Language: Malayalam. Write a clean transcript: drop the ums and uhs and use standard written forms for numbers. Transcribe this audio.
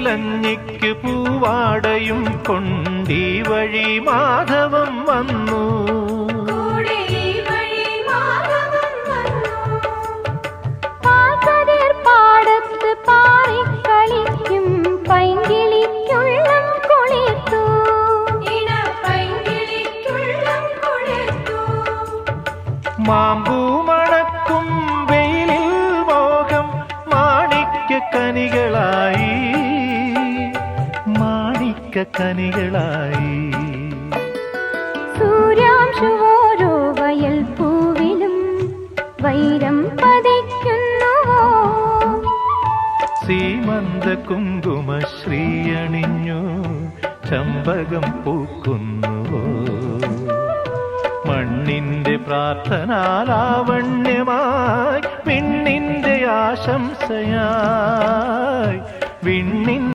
നീലഞ്ഞിക്ക് പൂവാടയും കൊണ്ടീ വഴി മാധവം വന്നു. പാടത്ത് പാറിക്കളിക്കും പൈങ്കിളിക്കുള്ളം കുളിർത്തു. മാമ്പൂ മണക്കും വെയിലിൽ മോഹം മാണിക്യക്കനികളായി മാണിക്യക്കനികളായി. സൂര്യാംശുവോരോ വയൽ പൂവിലും വൈരം പതിക്കുന്നുവോ. സീമന്ത കുങ്കുമശ്രീയണിഞ്ഞു ചമ്പകം പൂക്കുന്നുവോ. മണ്ണിന്റെ പ്രാർത്ഥനാലാവണ്യമായി വിണ്ണിന്റെ ആശംസയായി വിണ്ണിൻ